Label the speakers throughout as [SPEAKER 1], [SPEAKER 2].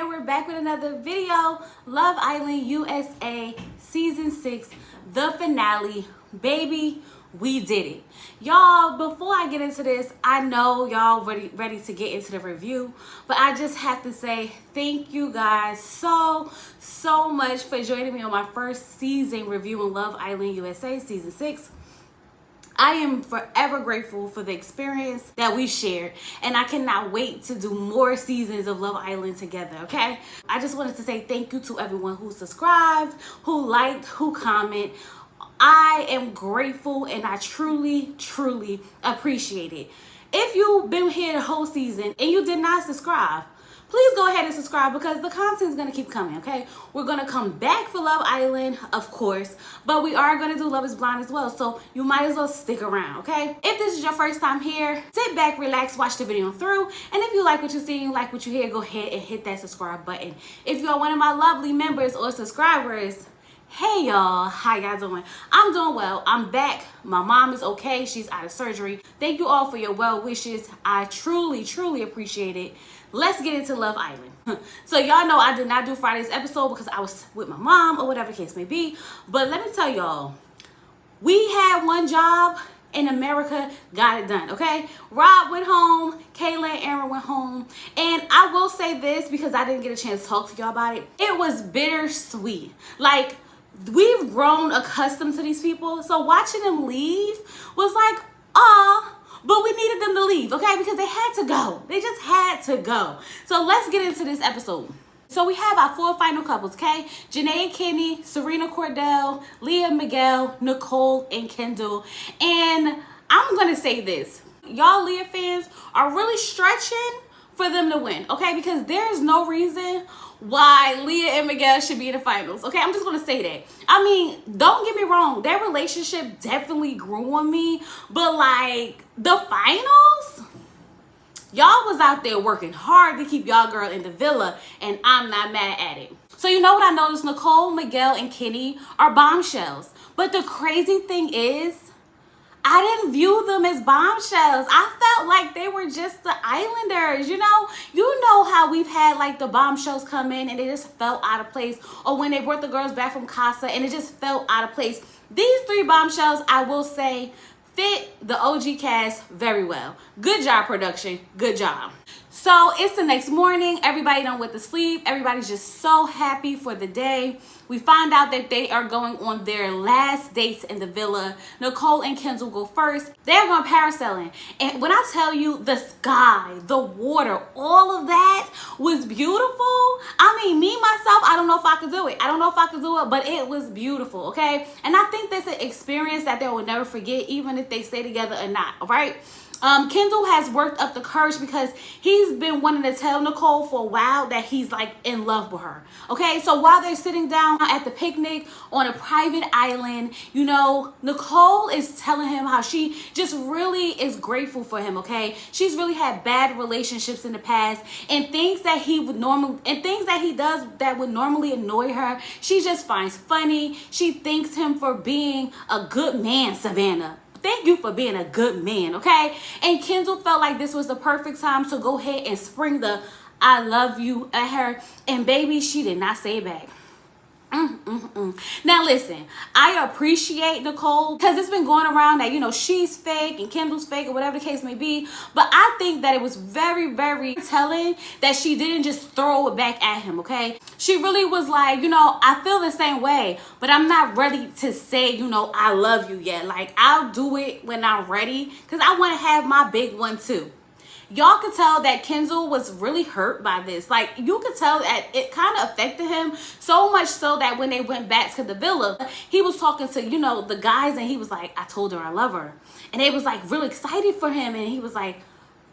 [SPEAKER 1] and we're back with another video. Love Island USA Season 6, the finale. Baby, we did it. Y'all, before I get into this, I know y'all ready to get into the review, but I just have to say thank you guys so much for joining me on my first season reviewing Love Island USA Season 6. I am forever grateful for the experience that we shared, and I cannot wait to do more seasons of Love Island together, okay? I just wanted to say thank you to everyone who subscribed, who liked, who commented. I am grateful, and I truly appreciate it. If you've been here the whole season and you did not subscribe, please go ahead and subscribe because the content is going to keep coming, okay? We're going to come back for Love Island, of course, but we are going to do Love is Blind as well, so you might as well stick around, okay? If this is your first time here, sit back, relax, watch the video through, and if you like what you see, you like what you hear, go ahead and hit that subscribe button. If you are one of my lovely members or subscribers, hey y'all, how y'all doing? I'm doing well. I'm back. My mom is okay. She's out of surgery. Thank you all for your well wishes. I truly appreciate it. Let's get into Love Island. So y'all know I did not do Friday's episode because I was with my mom or whatever the case may be. But let me tell y'all, we had one job in America, got it done, okay? Rob went home, Kayla and Aaron went home. And I will say this because I didn't get a chance to talk to y'all about it. It was bittersweet. Like, we've grown accustomed to these people. So watching them leave was like, aw. But we needed them to leave, okay? Because they had to go. They just had to go. So let's get into this episode. So we have our 4 final couples, okay? Jana and Kenny, Serena and Cordell, Leah and Miguel, Nicole and Kendall. And I'm going to say this. Y'all Leah fans are really stretching for them to win, okay? Because there's no reason why Leah and Miguel should be in the finals, okay? I'm just gonna say that. I mean, don't get me wrong, their relationship definitely grew on me, but like the finals, y'all was out there working hard to keep y'all girl in the villa, and I'm not mad at it. So you know what I noticed? Nicole, Miguel, and Kenny are bombshells, but the crazy thing is, I didn't view them as bombshells. I felt like they were just the islanders, you know how we've had like the bombshells come in and they just felt out of place, or when they brought the girls back from Casa and it just felt out of place. These 3 bombshells, I will say, fit the OG cast very well. Good job, production. Good job. So it's the next morning. Everybody done went to sleep. Everybody's just so happy for the day. We find out that they are going on their last dates in the villa. Nicole and Kendall go first. They're going parasailing. And when I tell you the sky, the water, all of that was beautiful. I mean, me, myself, I don't know if I could do it. But it was beautiful, okay? And I think that's an experience that they will never forget, even if they stay together or not, all right? Kendall has worked up the courage because he's been wanting to tell Nicole for a while that he's like in love with her. Okay, so while they're sitting down at the picnic on a private island, you know, Nicole is telling him how she just really is grateful for him, okay? She's really had bad relationships in the past, and things that he does that would normally annoy her, she just finds funny. She thanks him for being a good man, Savannah. Thank you for being a good man, okay? And Kendall felt like this was the perfect time to go ahead and spring the I love you at her. And baby, she did not say it back. Now listen, I appreciate Nicole because it's been going around that, you know, she's fake and Kendall's fake or whatever the case may be. But I think that it was very telling that she didn't just throw it back at him, okay? She really was like, you know, I feel the same way, but I'm not ready to say, you know, I love you yet. Like, I'll do it when I'm ready because I want to have my big one too. Y'all could tell that Kendall was really hurt by this. Like, you could tell that it kind of affected him so much so that when they went back to the villa, he was talking to, you know, the guys, and he was like, I told her I love her. And they was like really excited for him. And he was like,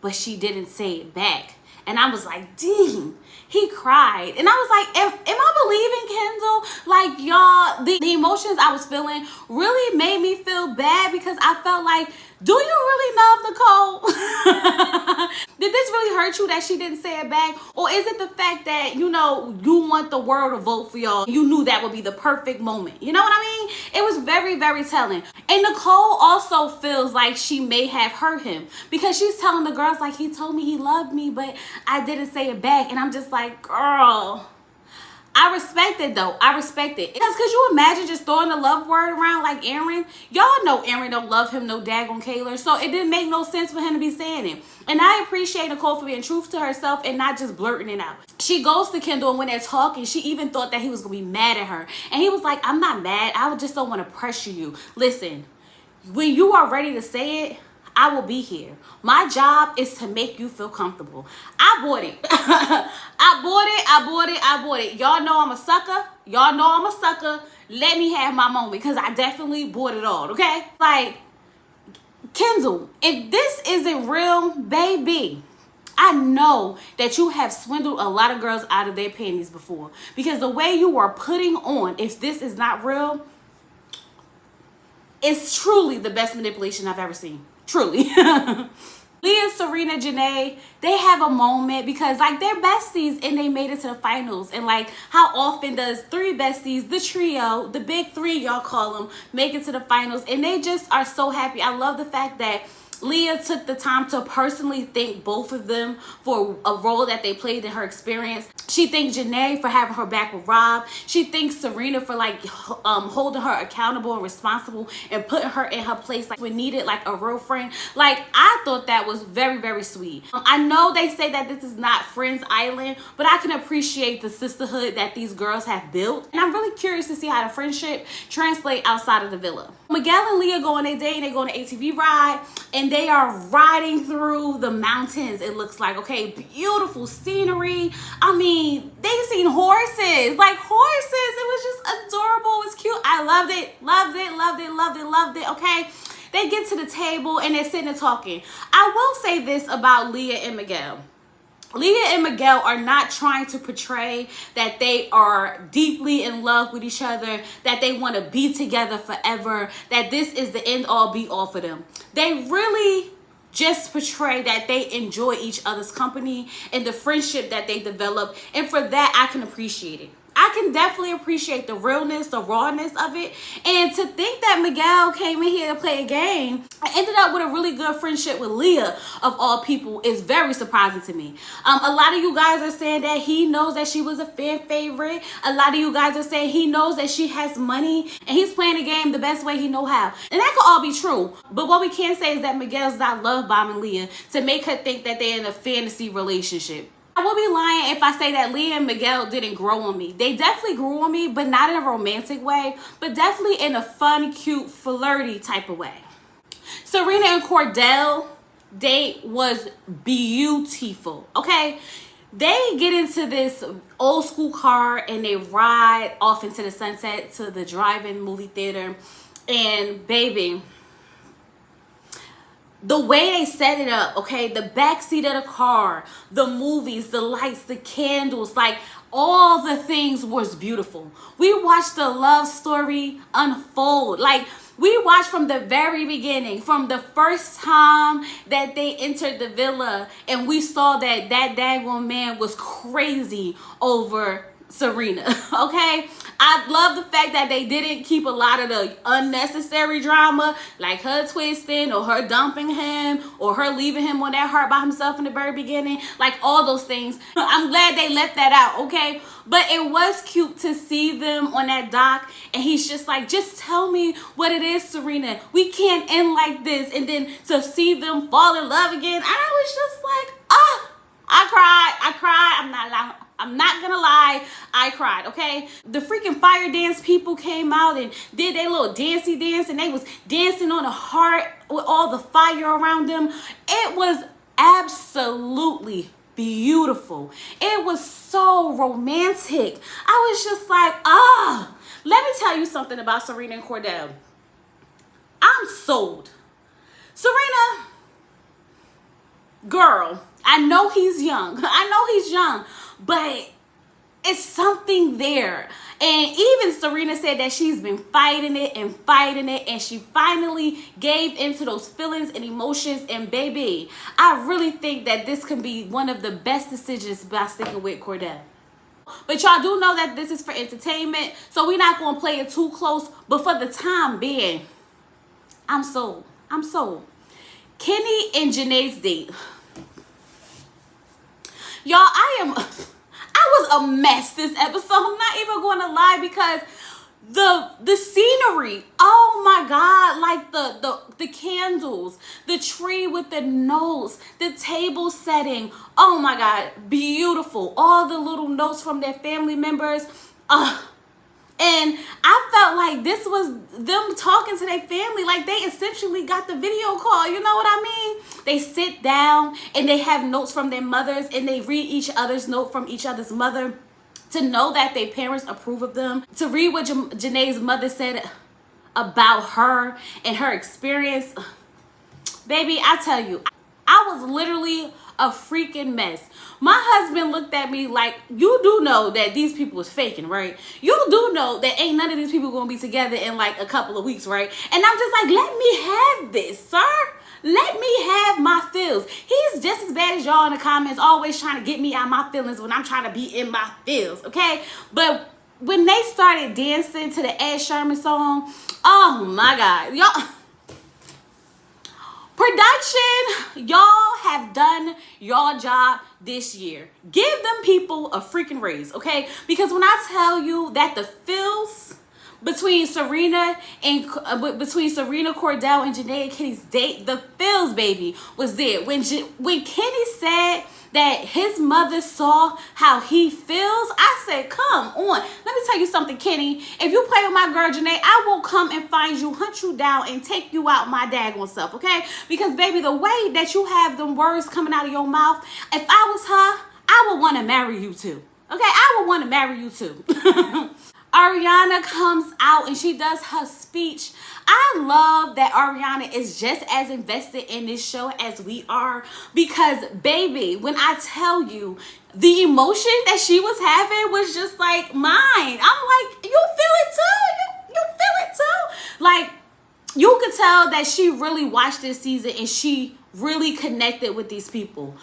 [SPEAKER 1] but she didn't say it back. And I was like, dang, he cried. And I was like, am I believing Kendall? Like, y'all, the emotions I was feeling really made me feel bad because I felt like, do you really love Nicole? Did this really hurt you that she didn't say it back? Or is it the fact that, you know, you want the world to vote for y'all? You knew that would be the perfect moment. You know what I mean? It was very telling. And Nicole also feels like she may have hurt him because she's telling the girls, like, he told me he loved me, but I didn't say it back. And I'm just like, girl, I respect it though. I respect it. Because could you imagine just throwing a love word around like Aaron? Y'all know Aaron don't love him no daggone Kayla. So it didn't make no sense for him to be saying it. And I appreciate Nicole for being true to herself and not just blurting it out. She goes to Kendall, and when they're talking, she even thought that he was going to be mad at her. And he was like, I'm not mad. I just don't want to pressure you. Listen, when you are ready to say it, I will be here. My job is to make you feel comfortable. I bought it. I bought it. Y'all know I'm a sucker. Y'all know I'm a sucker. Let me have my moment because I definitely bought it all, okay? Like, Kendall, if this isn't real, baby, I know that you have swindled a lot of girls out of their panties before because the way you are putting on, if this is not real, it's truly the best manipulation I've ever seen. Truly. Leah, Serena, Janae, they have a moment because like they're besties and they made it to the finals. And like how often does three besties, the trio, the big three y'all call them, make it to the finals? And they just are so happy. I love the fact that Leah took the time to personally thank both of them for a role that they played in her experience. She thanked Janae for having her back with Rob. She thanks Serena for like holding her accountable and responsible and putting her in her place like when needed, like a real friend. Like I thought that was very, very sweet. I know they say that this is not Friends Island, but I can appreciate the sisterhood that these girls have built. And I'm really curious to see how the friendship translate outside of the villa. Miguel and Leah go on a date and they go on an ATV ride and they are riding through the mountains. It looks like, okay, beautiful scenery. I mean, they seen horses, like horses. It was just adorable. It was cute. I loved it, loved it, loved it, loved it, loved it. Okay, they get to the table and they're sitting and talking. I will say this about Leah and Miguel. Leah and Miguel are not trying to portray that they are deeply in love with each other, that they want to be together forever, that this is the end all be all for them. They really just portray that they enjoy each other's company and the friendship that they develop. And for that, I can appreciate it. I can definitely appreciate the realness, the rawness of it. And to think that Miguel came in here to play a game, I ended up with a really good friendship with Leah, of all people, is very surprising to me. A lot of you guys are saying that he knows that she was a fan favorite. A lot of you guys are saying he knows that she has money and he's playing the game the best way he know how. And that could all be true. But what we can say is that Miguel's not love bombing Leah to make her think that they're in a fantasy relationship. I would be lying if I say that Leah and Miguel didn't grow on me. They definitely grew on me, but not in a romantic way, but definitely in a fun, cute, flirty type of way. Serena and Cordell date was beautiful, okay? They get into this old school car and they ride off into the sunset to the drive-in movie theater. And baby, the way they set it up, okay, the backseat of the car, the movies, the lights, the candles, like all the things was beautiful. We watched the love story unfold. Like we watched from the very beginning, from the first time that they entered the villa and we saw that daggone man was crazy over Serena, okay? I love the fact that they didn't keep a lot of the unnecessary drama, like her twisting or her dumping him or her leaving him on that heart by himself in the very beginning, like all those things. I'm glad they left that out, okay? But it was cute to see them on that dock and he's just like, just tell me what it is, Serena. We can't end like this. And then to see them fall in love again, I was just like, ah, I cried. I'm not gonna lie, I cried, okay? The freaking fire dance people came out and did their little dancey dance and they was dancing on a heart with all the fire around them. It was absolutely beautiful. It was so romantic. I was just like, let me tell you something about Serena and Cordell. I'm sold. Serena, girl, I know he's young. But it's something there. And even Serena said that she's been fighting it and she finally gave into those feelings and emotions. And baby, I really think that this can be one of the best decisions by sticking with Cordell. But y'all do know that this is for entertainment, so we're not going to play it too close. But for the time being, I'm sold. Kenny and Janae's date. Y'all, I was a mess this episode. I'm not even going to lie, because the scenery, oh my God, like the candles, the tree with the notes, the table setting, oh my God, beautiful. All the little notes from their family members. And I felt like this was them talking to their family, like they essentially got the video call, you know what I mean? They sit down and they have notes from their mothers, and they read each other's note from each other's mother, to know that their parents approve of them, to read what Janae's mother said about her and her experience. Baby, I tell you, I was literally a freaking mess. My husband looked at me like, you do know that these people is faking, right? You do know that ain't none of these people gonna be together in like a couple of weeks, right? And I'm just like, let me have this, sir. Let me have my feels. He's just as bad as y'all in the comments, always trying to get me out my feelings when I'm trying to be in my feels, okay? But when they started dancing to the Ed Sheeran song, oh my God, y'all. Production, y'all have done your job this year. Give them people a freaking raise, okay? Because when I tell you that the feels between Serena Cordell and Jana and Kenny's date, the feels, baby, was there. When Kenny said that his mother saw how he feels, I said, come on. Let me tell you something, Kenny. If you play with my girl, Janae, I will come and find you, hunt you down, and take you out my daggone self, okay? Because, baby, the way that you have them words coming out of your mouth, if I was her, I would want to marry you too, okay? I would want to marry you too. Ariana comes out and she does her speech. I love that Ariana is just as invested in this show as we are, because, baby, when I tell you, the emotion that she was having was just like mine. I'm like, you feel it too? You feel it too? Like, you could tell that she really watched this season and she really connected with these people.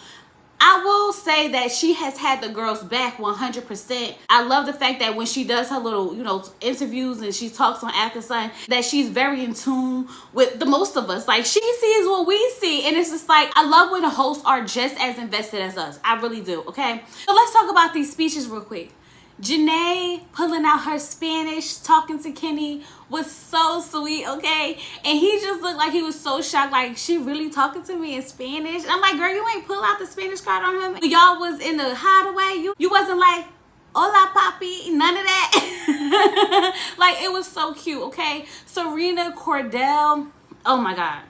[SPEAKER 1] I will say that she has had the girls back 100%. I love the fact that when she does her little, interviews and she talks on After Sun, that she's very in tune with the most of us. Like, she sees what we see. And it's just like, I love when the hosts are just as invested as us. I really do, okay? So let's talk about these speeches real quick. Janae pulling out her Spanish, talking to Kenny was so sweet, okay? And he just looked like he was so shocked, like, she really talking to me in Spanish? And I'm like, girl, you ain't pull out the Spanish card on him. Y'all was in the hideaway. You wasn't like, hola, papi, none of that. Like, it was so cute, okay? Serena Cordell, oh my God.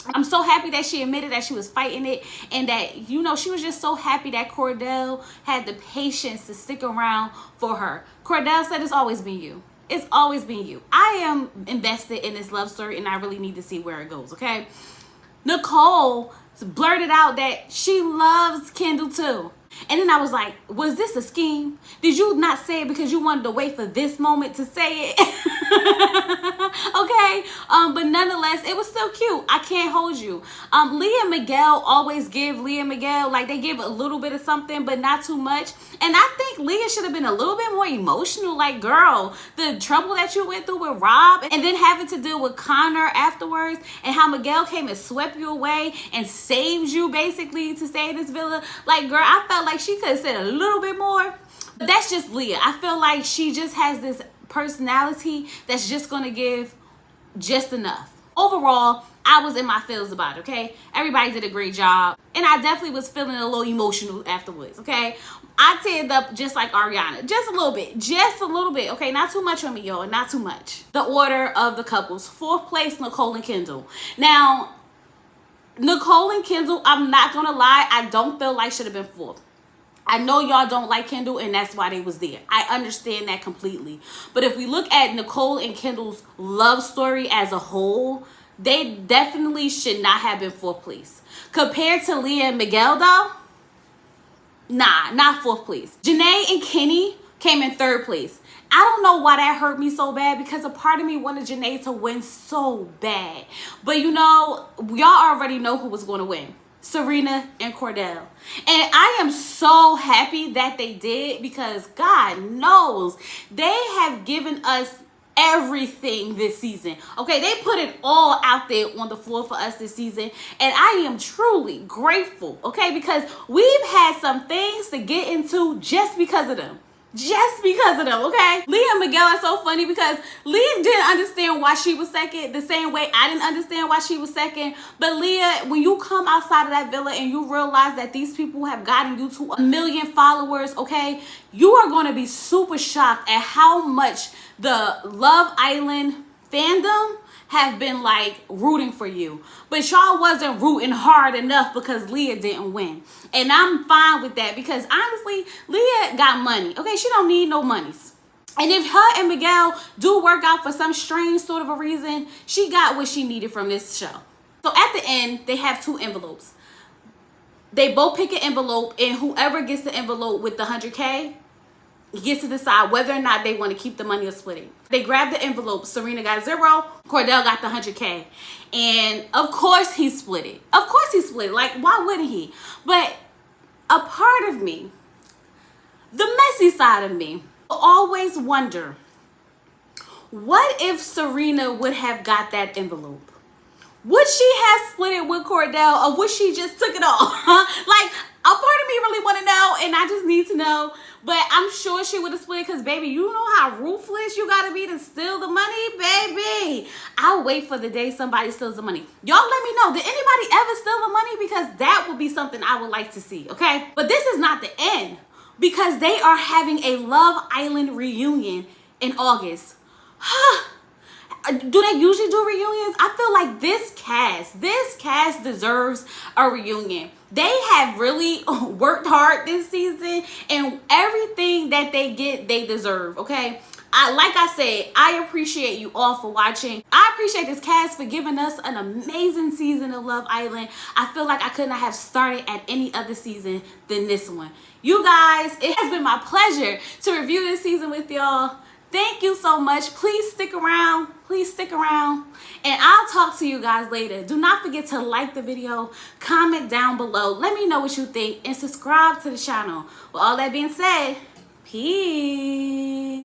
[SPEAKER 1] I'm so happy that she admitted that she was fighting it, and that, she was just so happy that Cordell had the patience to stick around for her. Cordell said, it's always been you. It's always been you. I am invested in this love story, and I really need to see where it goes, okay? Nicole blurted out that she loves Kendall too. And then I was like, was this a scheme? Did you not say it because you wanted to wait for this moment to say it? Okay. But nonetheless, it was still cute. I can't hold you. Leah and Miguel always give Leah and Miguel, like, they give a little bit of something, but not too much. And I think Leah should have been a little bit more emotional. Like, girl, the trouble that you went through with Rob, and then having to deal with Connor afterwards, and how Miguel came and swept you away and saved you basically to stay in this villa. Like, girl, I felt like she could have said a little bit more. But that's just Leah. I feel like she just has this personality that's just gonna give just enough. Overall, I was in my feels about it, okay? Everybody did a great job. And I definitely was feeling a little emotional afterwards, okay? I teared up just like Ariana. Just a little bit. Just a little bit, okay? Not too much on me, y'all. Not too much. The order of the couples. 4th place, Nicole and Kendall. Now, Nicole and Kendall, I'm not gonna lie, I don't feel like should have been 4th. I know y'all don't like Kendall, and that's why they was there. I understand that completely. But if we look at Nicole and Kendall's love story as a whole, they definitely should not have been 4th place. Compared to Leah and Miguel, though, nah, not 4th place. Jana and Kenny came in 3rd place. I don't know why that hurt me so bad, because a part of me wanted Janae to win so bad. But y'all already know who was going to win. Serena and Cordell. And I am so happy that they did, because God knows they have given us everything this season. Okay, they put it all out there on the floor for us this season, and I am truly grateful, okay, because we've had some things to get into just because of them. Just because of them, okay? Leah and Miguel are so funny because Leah didn't understand why she was second the same way I didn't understand why she was second. But Leah, when you come outside of that villa and you realize that these people have gotten you to 1 million followers, okay, you are going to be super shocked at how much the Love Island fandom have been like rooting for you. But y'all wasn't rooting hard enough because Leah didn't win. And I'm fine with that because honestly, Leah got money. Okay, she don't need no monies. And if her and Miguel do work out for some strange sort of a reason, she got what she needed from this show. So at the end, they have 2 envelopes. They both pick an envelope, and whoever gets the envelope with the 100K gets to decide whether or not they want to keep the money or split it. They grabbed the envelope. Serena got 0. Cordell got the 100K. And of course he split it. Of course he split it. Like, why wouldn't he? But a part of me, the messy side of me, will always wonder, what if Serena would have got that envelope? Would she have split it with Cordell, or would she just took it all? Like, a part of me really want to know, and I just need to know. But I'm sure she would have split it because, baby, you know how ruthless you got to be to steal the money, baby. I'll wait for the day somebody steals the money. Y'all let me know. Did anybody ever steal the money? Because that would be something I would like to see, okay? But this is not the end because they are having a Love Island reunion in August. Do they usually do reunions? I feel like this cast deserves a reunion. They have really worked hard this season, and everything that they get, they deserve, okay? Like I said, I appreciate you all for watching. I appreciate this cast for giving us an amazing season of Love Island. I feel like I could not have started at any other season than this one. You guys, it has been my pleasure to review this season with y'all. Thank you so much. Please stick around. Please stick around. And I'll talk to you guys later. Do not forget to like the video, comment down below. Let me know what you think, and subscribe to the channel. With all that being said, peace.